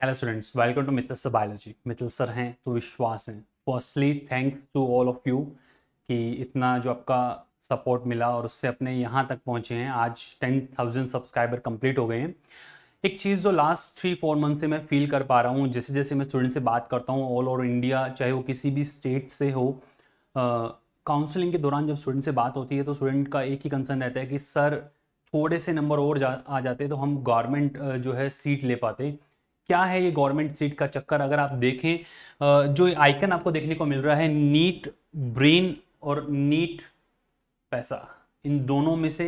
Hello students, welcome to Mittal sir biology. Mittal sir हैं तो विश्वास हैं। Firstly thanks to all of you कि इतना जो आपका सपोर्ट मिला और उससे अपने यहाँ तक पहुँचे हैं। आज 10,000 सब्सक्राइबर कंप्लीट हो गए हैं। एक चीज़ जो लास्ट 3-4 मंथ से मैं फील कर पा रहा हूँ, जैसे जैसे मैं स्टूडेंट से बात करता हूँ ऑल ओवर इंडिया, चाहे वो किसी भी स्टेट से हो, काउंसलिंग के दौरान जब स्टूडेंट से बात होती है तो स्टूडेंट का एक ही कंसर्न रहता है कि सर थोड़े से नंबर और आ जाते तो हम गवर्नमेंट जो है सीट ले पाते। क्या है ये गवर्नमेंट सीट का चक्कर? अगर आप देखें, जो आइकन आपको देखने को मिल रहा है, नीट ब्रेन और नीट पैसा, इन दोनों में से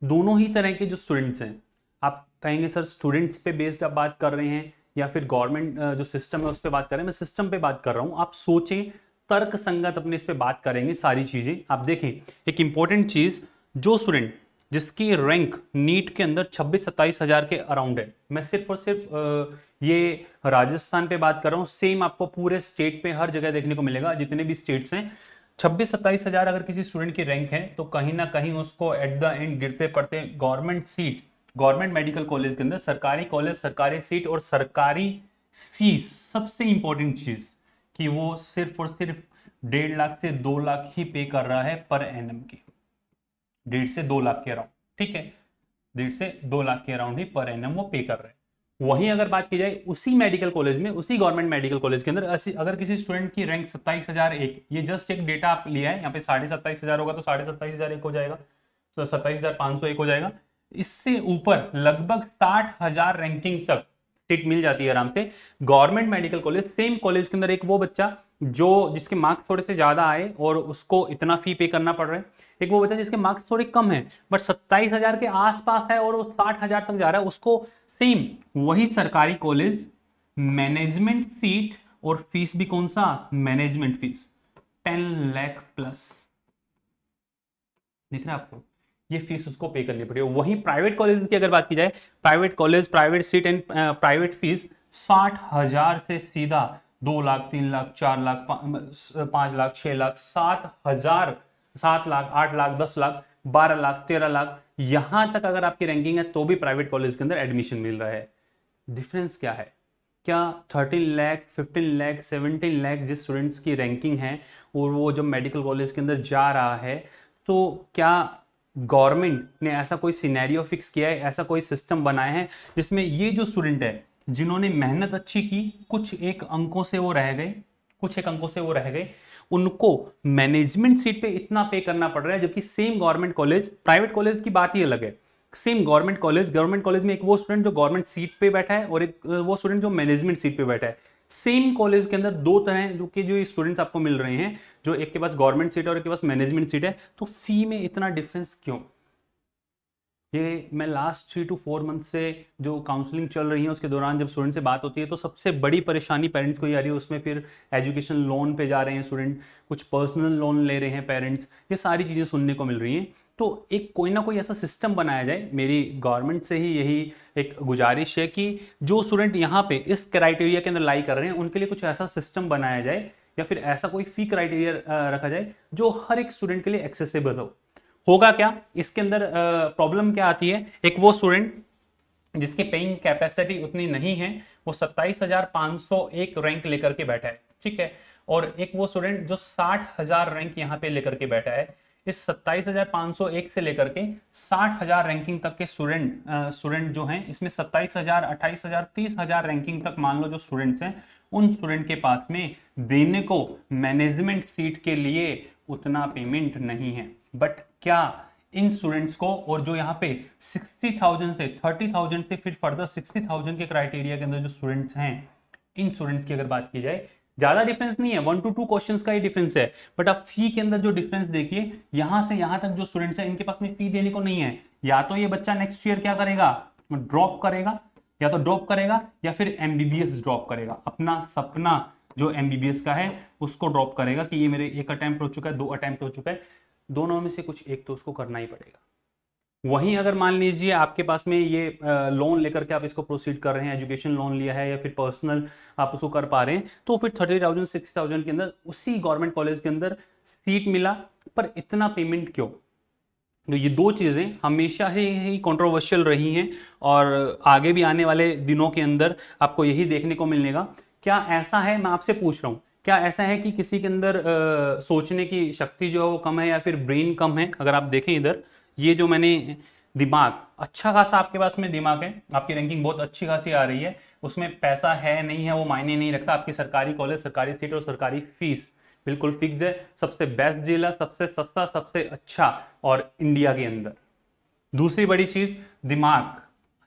दोनों ही तरह के जो स्टूडेंट्स हैं, आप कहेंगे सर स्टूडेंट्स पे बेस्ड आप बात कर रहे हैं या फिर गवर्नमेंट जो सिस्टम है उस पर बात कर रहे हैं। मैं सिस्टम पे बात कर रहा हूं। आप सोचें, तर्क संगत अपने इस पे बात करेंगे सारी चीजें। आप देखें एक इंपॉर्टेंट चीज, जो स्टूडेंट जिसकी रैंक नीट के अंदर 26-27 हजार के अराउंड है, मैं सिर्फ और सिर्फ ये राजस्थान पे बात कर रहा हूँ, सेम आपको पूरे स्टेट पे हर जगह देखने को मिलेगा जितने भी स्टेट्स हैं। 26-27 हजार अगर किसी स्टूडेंट की रैंक है तो कहीं ना कहीं उसको एट द एंड गिरते पड़ते government seat, government medical college के अंदर सरकारी कॉलेज, सरकारी सीट और सरकारी फीस। सबसे इंपॉर्टेंट चीज कि वो सिर्फ और सिर्फ 1.5 लाख से 2 लाख ही पे कर रहा है पर एनम की। 1.5 से 2 लाख के अराउंड, ठीक है, 1.5 से 2 लाख के अराउंड ही पर एनम वो पे कर रहे हैं। वहीं अगर बात की जाए उसी मेडिकल कॉलेज में, उसी गवर्नमेंट मेडिकल कॉलेज के अंदर अगर किसी स्टूडेंट की रैंक 27,001, ये जस्ट एक डेटा आप लिया है, यहाँ पे 27,500 होगा तो 27,501 हो जाएगा, तो 27,501 हो जाएगा। इससे ऊपर लगभग 60,000 रैंकिंग तक सीट मिल जाती है आराम से government medical college. Same college के अंदर एक वो बच्चा जो जिसके मार्क्स थोड़े से ज्यादा आए और उसको इतना फी पे करना पड़ रहा है, एक वो बच्चा जिसके मार्क्स थोड़े कम है बट 27,000 के आसपास है और वो 60,000 तक जा रहा है, उसको सेम वही सरकारी कॉलेज मैनेजमेंट सीट और फीस भी कौन सा, मैनेजमेंट फीस 10 लाख प्लस। दिख रहा है आपको? ये फीस उसको पे करनी पड़ेगी। वहीं प्राइवेट कॉलेज की अगर बात की जाए, private college, private seat and private fees 60,000 से सीधा 2 लाख, 3 लाख, 4 लाख, 5 लाख, 6 लाख, 7,000, 7 लाख, 8 लाख, 10 लाख, 12 लाख, 13 लाख, यहां तक अगर आपकी रैंकिंग है तो भी प्राइवेट कॉलेज के अंदर एडमिशन मिल रहा है। डिफरेंस क्या है? क्या 13 लाख, 15 लाख, 17 लाख जिस स्टूडेंट्स की रैंकिंग है और वो जब मेडिकल कॉलेज के अंदर जा रहा है, तो क्या गवर्नमेंट ने ऐसा कोई सिनेरियो फिक्स किया है, ऐसा कोई सिस्टम बनाया है जिसमें ये जो स्टूडेंट है जिन्होंने मेहनत अच्छी की, कुछ एक अंकों से वो रह गए, कुछ एक अंकों से वो रह गए, उनको मैनेजमेंट सीट पे इतना पे करना पड़ रहा है, जबकि same government college, private college की बात ही अलग है, सेम गवर्नमेंट कॉलेज में एक वो स्टूडेंट जो गवर्नमेंट सीट पे बैठा है और एक वो स्टूडेंट जो मैनेजमेंट सीट पे बैठा है। सेम कॉलेज के अंदर दो तरह जो कि जो स्टूडेंट्स आपको मिल रहे हैं, जो एक के पास गवर्नमेंट सीट है और एक के पास मैनेजमेंट सीट है, तो फी में इतना डिफरेंस क्यों? ये मैं लास्ट 3 to 4 मंथ से जो काउंसलिंग चल रही है उसके दौरान जब स्टूडेंट से बात होती है तो सबसे बड़ी परेशानी पेरेंट्स को ये आ रही है। उसमें फिर एजुकेशन लोन पे जा रहे हैं स्टूडेंट, कुछ पर्सनल लोन ले रहे हैं पेरेंट्स, ये सारी चीज़ें सुनने को मिल रही हैं। तो एक कोई ना कोई ऐसा सिस्टम बनाया जाए। मेरी गवर्नमेंट से ही यही एक गुजारिश है कि जो स्टूडेंट यहाँ पे इस क्राइटेरिया के अंदर लाई कर रहे हैं उनके लिए कुछ ऐसा सिस्टम बनाया जाए या फिर ऐसा कोई फी क्राइटेरिया रखा जाए जो हर एक स्टूडेंट के लिए एक्सेसिबल हो। होगा क्या इसके अंदर, प्रॉब्लम क्या आती है? एक वो स्टूडेंट जिसकी पेइंग कैपेसिटी उतनी नहीं है, वो 27,501 रैंक लेकर के बैठा है, ठीक है, और एक वो स्टूडेंट जो 60,000 रैंक यहाँ पे लेकर के बैठा है। इस 27,501 से लेकर के 60,000 रैंकिंग तक के स्टूडेंट जो हैं, इसमें 27,000, 28,000, 30,000 रैंकिंग तक मान लो जो स्टूडेंट्स हैं, उन स्टूडेंट के पास में देने को मैनेजमेंट सीट के लिए उतना पेमेंट नहीं है। बट क्या इन स्टूडेंट्स को, और जो यहाँ पे 60,000 से 30,000 से फिर फर्दर 60,000 के क्राइटेरिया के अंदर जो स्टूडेंट्स हैं, इन स्टूडेंट्स की अगर बात की जाए, ज्यादा डिफरेंस नहीं है, 1 to 2 क्वेश्चंस का ही डिफरेंस है, बट आप फी के अंदर जो डिफरेंस देखिए, यहां से यहां तक जो स्टूडेंट्स हैं इनके पास में फी देने को नहीं है। या तो ये बच्चा नेक्स्ट ईयर क्या करेगा, ड्रॉप करेगा, या तो ड्रॉप करेगा या फिर एमबीबीएस ड्रॉप करेगा, अपना सपना जो एमबीबीएस का है उसको ड्रॉप करेगा कि ये मेरे 1 अटेम्प्ट हो चुका है, 2 अटेम्प्ट हो चुका है, दोनों में से कुछ एक तो उसको करना ही पड़ेगा। वहीं अगर मान लीजिए आपके पास में ये लोन लेकर के आप इसको प्रोसीड कर रहे हैं, एजुकेशन लोन लिया है या फिर पर्सनल आप उसको कर पा रहे हैं, तो फिर 30,000 60,000 के अंदर उसी गवर्नमेंट कॉलेज के अंदर सीट मिला, पर इतना पेमेंट क्यों? तो ये दो चीज़ें हमेशा ही कंट्रोवर्शियल रही हैं और आगे भी आने वाले दिनों के अंदर आपको यही देखने को मिलेगा। क्या ऐसा है, मैं आपसे पूछ रहा हूँ, क्या ऐसा है कि किसी के अंदर सोचने की शक्ति जो है वो कम है या फिर ब्रेन कम है? अगर आप देखें इधर, ये जो मैंने दिमाग, अच्छा खासा आपके पास में दिमाग है, आपकी रैंकिंग बहुत अच्छी खासी आ रही है, उसमें पैसा है नहीं है वो मायने नहीं रखता। आपकी सरकारी कॉलेज, सरकारी सीट और सरकारी फीस बिल्कुल फिक्स है, सबसे बेस्ट जिला, सबसे सस्ता, सबसे अच्छा और इंडिया के अंदर। दूसरी बड़ी चीज, दिमाग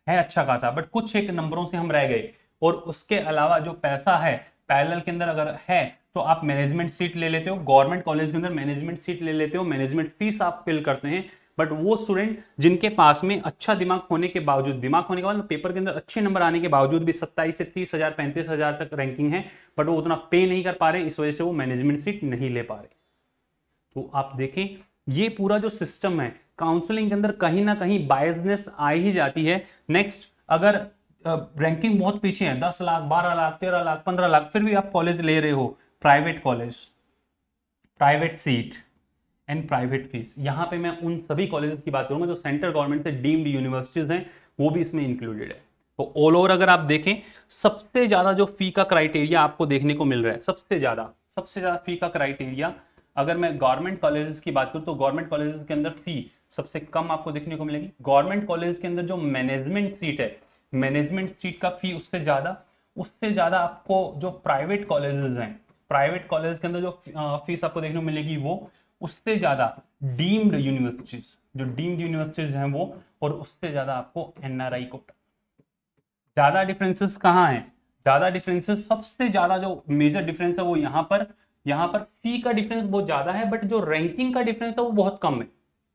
है अच्छा खासा, बट कुछ एक नंबरों से हम रह गए। और उसके अलावा जो पैसा है पैरेलल के अंदर अगर है तो आप मैनेजमेंट सीट ले लेते हो, गवर्नमेंट कॉलेज के अंदर मैनेजमेंट सीट ले लेते हो, मैनेजमेंट फीस आप फिल करते हैं। बट वो स्टूडेंट जिनके पास में अच्छा दिमाग होने के बावजूद, दिमाग होने के बाद पेपर के अंदर अच्छे नंबर आने के बावजूद भी 27 से 30,000 35,000 तक रैंकिंग है, बट वो उतना पे नहीं कर पा रहे, इस वजह से वो मैनेजमेंट सीट नहीं ले पा रहे। तो आप देखें ये पूरा जो सिस्टम है काउंसलिंग के अंदर कहीं ना कहीं बायसनेस आ ही जाती है। नेक्स्ट, अगर रैंकिंग बहुत पीछे है, 10 लाख 12 लाख 13 लाख 15 लाख, फिर भी आप कॉलेज ले रहे हो, private college, private seat and private fees, यहां पे मैं उन सभी कॉलेजेस की बात करूंगा जो सेंट्रल गवर्नमेंट से डीम्ड यूनिवर्सिटीज हैं, वो भी इसमें इंक्लूडेड है। तो ऑल ओवर अगर आप देखें, सबसे ज्यादा जो फी का क्राइटेरिया आपको देखने को मिल रहा है, सबसे ज्यादा फी का क्राइटेरिया, अगर मैं गवर्नमेंट कॉलेजेस की बात करूं तो गवर्नमेंट कॉलेजेस के अंदर फी सबसे कम आपको देखने को मिलेगी। गवर्नमेंट कॉलेज के अंदर जो मैनेजमेंट सीट है, मैनेजमेंट सीट का फी उससे ज्यादा आपको जो प्राइवेट कॉलेजेस हैं, प्राइवेट कॉलेज के अंदर जो फीस आपको देखने को मिलेगी वो उससे ज्यादा डीम्ड यूनिवर्सिटीज, जो डीम्ड यूनिवर्सिटीज हैं वो, और उससे ज्यादा आपको एनआरआई कोटा। ज्यादा डिफरेंसेस कहाँ हैं? ज्यादा डिफरेंसेस, सबसे ज्यादा जो मेजर डिफरेंस है वो यहाँ पर फी का डिफरेंस बहुत ज्यादा है, बट जो रैंकिंग का डिफरेंस है वो बहुत कम है।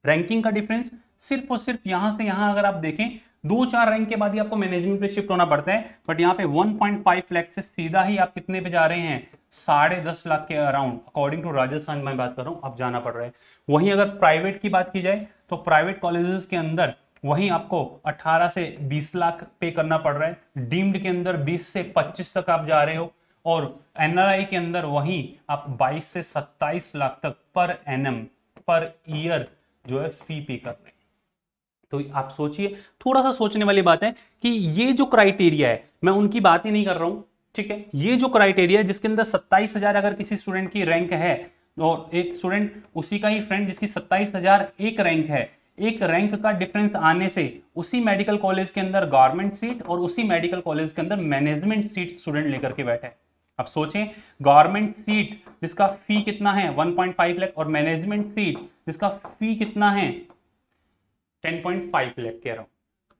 रैंकिंग का डिफरेंस सिर्फ और सिर्फ यहां से यहां अगर आप देखें 2-4 रैंक के बाद ही आपको मैनेजमेंट पे शिफ्ट होना पड़ता है, बट यहाँ पे 1.5 लाख से सीधा ही आप कितने पे जा रहे हैं? 10.5 लाख के अराउंड, अकॉर्डिंग टू राजस्थान मैं बात कर रहा हूँ, आप जाना पड़ रहा है। वहीं अगर प्राइवेट की बात की जाए तो प्राइवेट कॉलेजेस के अंदर वहीं आपको 18 से 20 लाख पे करना पड़ रहा है, डीम्ड के अंदर 20 से 25 तक आप जा रहे हो, और एनआरआई के अंदर वहीं आप 22 से 27 लाख तक पर एनएम, पर ईयर जो है फी पे कर रहे हैं। तो आप सोचिए, थोड़ा सा सोचने वाली बात है कि ये जो क्राइटेरिया है, मैं उनकी बात ही नहीं कर रहा हूं, ठीक है, ये जो क्राइटेरिया है जिसके अंदर 27,000 अगर किसी स्टूडेंट की रैंक है, और एक स्टूडेंट उसी का ही फ्रेंड जिसकी 27,000 एक रैंक है, एक रैंक का डिफरेंस आने से उसी मेडिकल कॉलेज के अंदर गवर्नमेंट सीट और उसी मेडिकल कॉलेज के अंदर मैनेजमेंट सीट स्टूडेंट लेकर के बैठे हैं। अब सोचें, गवर्नमेंट सीट जिसका फी कितना है 1.5 लाख, और मैनेजमेंट सीट जिसका फी कितना है 10.5 लाख कह रहा हूं,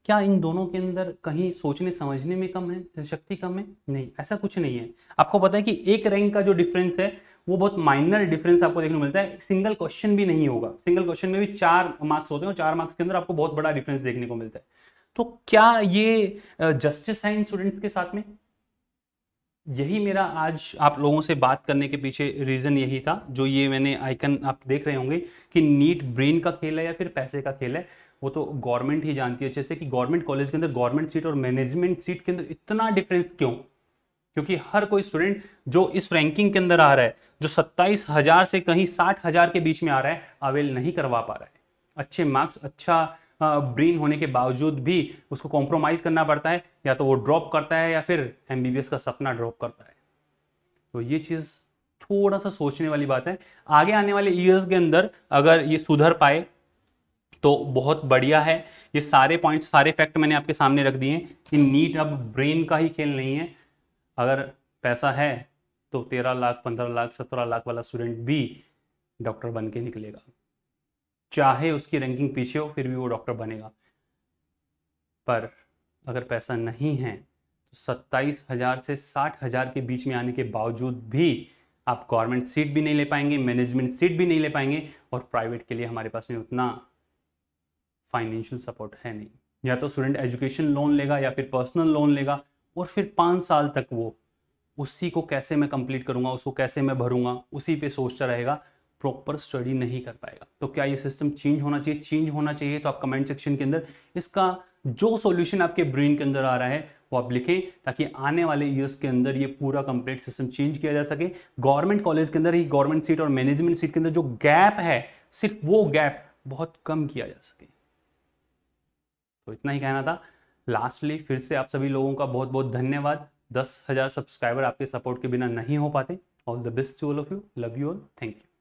क्या इन दोनों के अंदर कहीं सोचने समझने में कम है, शक्ति कम है? नहीं, ऐसा कुछ नहीं है। आपको पता है कि एक रैंक का जो डिफरेंस है वो बहुत माइनर डिफरेंस आपको देखने को मिलता है, सिंगल क्वेश्चन भी नहीं होगा, सिंगल क्वेश्चन में भी 4 मार्क्स होते हैं और 4 मार्क्स के अंदर आपको बहुत बड़ा डिफरेंस देखने को मिलता है। तो क्या ये जस्टिस है इन स्टूडेंट्स के साथ में? यही मेरा आज आप लोगों से बात करने के पीछे रीजन यही था। जो ये मैंने आइकन आप देख रहे होंगे कि नीट ब्रेन का खेल है या फिर पैसे का खेल है, वो तो गवर्नमेंट ही जानती है अच्छे से कि गवर्नमेंट कॉलेज के अंदर गवर्नमेंट सीट और मैनेजमेंट सीट के अंदर इतना डिफरेंस क्यों। क्योंकि हर कोई स्टूडेंट जो इस रैंकिंग के अंदर आ रहा है, जो 27,000 से कहीं 60,000 के बीच में आ रहा है, अवेल नहीं करवा पा रहा है। अच्छे मार्क्स, अच्छा ब्रेन होने के बावजूद भी उसको कॉम्प्रोमाइज करना पड़ता है, या तो वो ड्रॉप करता है या फिर एमबीबीएस का सपना ड्रॉप करता है। तो ये चीज थोड़ा सा सोचने वाली बात है। आगे आने वाले ईयर्स के अंदर अगर ये सुधर पाए तो बहुत बढ़िया है। ये सारे पॉइंट्स, सारे फैक्ट मैंने आपके सामने रख दिए कि नीट अब ब्रेन का ही खेल नहीं है। अगर पैसा है तो 13 लाख 15 लाख 17 लाख वाला स्टूडेंट भी डॉक्टर बन के निकलेगा, चाहे उसकी रैंकिंग पीछे हो फिर भी वो डॉक्टर बनेगा। पर अगर पैसा नहीं है तो 27,000 से 60,000 के बीच में आने के बावजूद भी आप गवर्नमेंट सीट भी नहीं ले पाएंगे, मैनेजमेंट सीट भी नहीं ले पाएंगे, और प्राइवेट के लिए हमारे पास में उतना फाइनेंशियल सपोर्ट है नहीं। या तो स्टूडेंट एजुकेशन लोन लेगा या फिर पर्सनल लोन लेगा, और फिर 5 साल तक वो उसी को कैसे मैं कंप्लीट करूंगा, उसको कैसे मैं भरूंगा, उसी पे सोचता रहेगा, प्रॉपर स्टडी नहीं कर पाएगा। तो क्या ये सिस्टम चेंज होना चाहिए? चेंज होना चाहिए तो आप कमेंट सेक्शन के अंदर इसका जो सॉल्यूशन आपके ब्रेन के अंदर आ रहा है वो आप लिखें, ताकि आने वाले ईयर्स के अंदर ये पूरा कंप्लीट सिस्टम चेंज किया जा सके। गवर्नमेंट कॉलेज के अंदर ही गवर्नमेंट सीट और मैनेजमेंट सीट के अंदर जो गैप है, सिर्फ वो गैप बहुत कम किया जा सके। तो इतना ही कहना था। लास्टली फिर से आप सभी लोगों का बहुत बहुत धन्यवाद। 10,000 सब्सक्राइबर आपके सपोर्ट के बिना नहीं हो पाते। All the best to all of you, love you all, thank you.